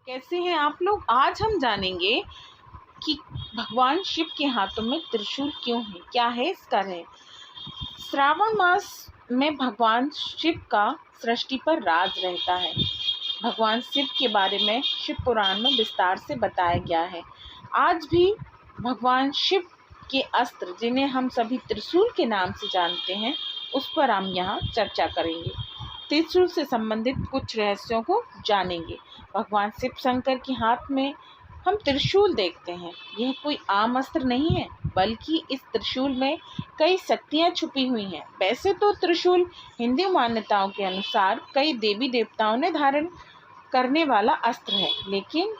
कैसे हैं आप लोग। आज हम जानेंगे कि भगवान शिव के हाथों में त्रिशूल क्यों है, क्या है इसका रहस्य। श्रावण मास में भगवान शिव का सृष्टि पर राज रहता है। भगवान शिव के बारे में शिव पुराण में विस्तार से बताया गया है। आज भी भगवान शिव के अस्त्र, जिन्हें हम सभी त्रिशूल के नाम से जानते हैं, उस पर हम यहाँ चर्चा करेंगे। त्रिशूल से संबंधित कुछ रहस्यों को जानेंगे। भगवान शिव शंकर के हाथ में हम त्रिशूल देखते हैं। यह कोई आम अस्त्र नहीं है, बल्कि इस त्रिशूल में कई शक्तियां छुपी हुई हैं। वैसे तो त्रिशूल हिंदू मान्यताओं के अनुसार कई देवी देवताओं ने धारण करने वाला अस्त्र है, लेकिन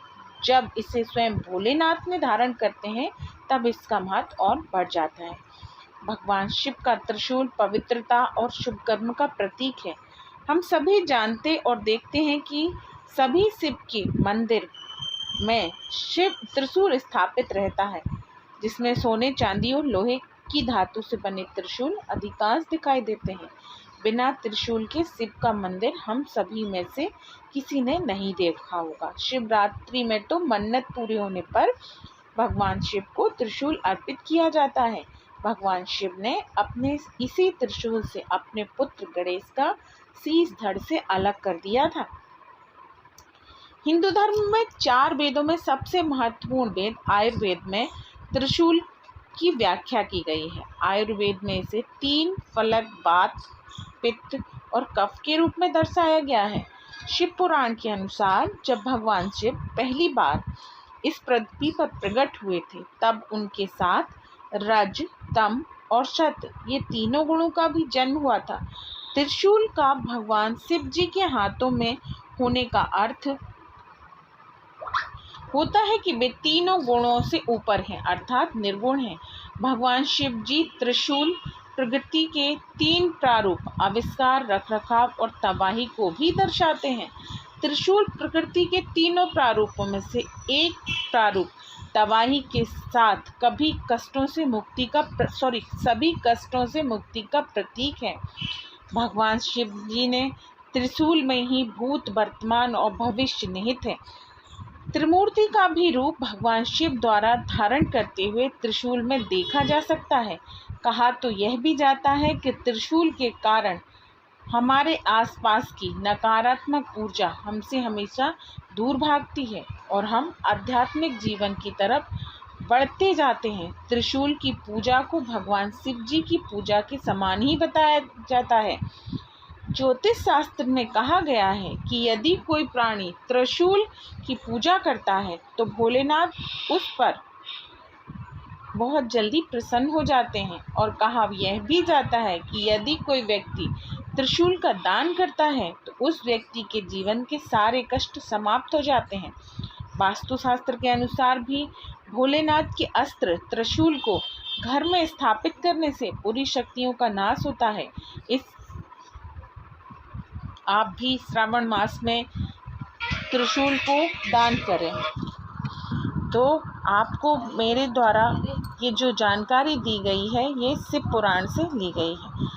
जब इसे स्वयं भोलेनाथ ने धारण करते हैं तब इसका महत्व और बढ़ जाता है। भगवान शिव का त्रिशूल पवित्रता और शुभ कर्म का प्रतीक है। हम सभी जानते और देखते हैं कि सभी शिव के मंदिर में शिव त्रिशूल स्थापित रहता है, जिसमें सोने, चांदी और लोहे की धातु से बने त्रिशूल अधिकांश दिखाई देते हैं। बिना त्रिशूल के शिव का मंदिर हम सभी में से किसी ने नहीं देखा होगा। शिवरात्रि में तो मन्नत पूरी होने पर भगवान शिव को त्रिशूल अर्पित किया जाता है। भगवान शिव ने अपने इसी त्रिशूल से अपने पुत्र गणेश का शीश धड़ से अलग कर दिया था। हिंदू धर्म में 4 वेदों में सबसे महत्वपूर्ण वेद आयुर्वेद में त्रिशूल की व्याख्या की गई है। आयुर्वेद में इसे 3 फलक, वात, पित्त और कफ के रूप में दर्शाया गया है। शिव पुराण के अनुसार जब भगवान शिव पहली बार इस पृथ्वी पर प्रकट हुए थे, तब उनके साथ रज, तम और सत, ये तीनों गुणों का भी जन्म हुआ था। त्रिशूल का भगवान शिव जी के हाथों में होने का अर्थ होता है कि वे तीनों गुणों से ऊपर हैं, अर्थात निर्गुण हैं। भगवान शिव जी त्रिशूल प्रकृति के 3 प्रारूप, आविष्कार, रखरखाव और तबाही को भी दर्शाते हैं। त्रिशूल प्रकृति के तीनों प्रारूपों में से एक प्रारूप तबाही के साथ सभी कष्टों से मुक्ति का प्रतीक है। भगवान शिव जी ने त्रिशूल में ही भूत, वर्तमान और भविष्य निहित है। त्रिमूर्ति का भी रूप भगवान शिव द्वारा धारण करते हुए त्रिशूल में देखा जा सकता है। कहा तो यह भी जाता है कि त्रिशूल के कारण हमारे आसपास की नकारात्मक ऊर्जा हमसे हमेशा दूर भागती है और हम आध्यात्मिक जीवन की तरफ बढ़ते जाते हैं। त्रिशूल की पूजा को भगवान शिव जी की पूजा के समान ही बताया जाता है। ज्योतिष शास्त्र में कहा गया है कि यदि कोई प्राणी त्रिशूल की पूजा करता है तो भोलेनाथ उस पर बहुत जल्दी प्रसन्न हो जाते हैं। और कहा यह भी जाता है कि यदि कोई व्यक्ति त्रिशूल का दान करता है तो उस व्यक्ति के जीवन के सारे कष्ट समाप्त हो जाते हैं। वास्तुशास्त्र के अनुसार भी भोलेनाथ के अस्त्र त्रिशूल को घर में स्थापित करने से बुरी शक्तियों का नाश होता है। आप भी श्रावण मास में त्रिशूल को दान करें। तो आपको मेरे द्वारा ये जो जानकारी दी गई है, ये शिव पुराण से ली गई है।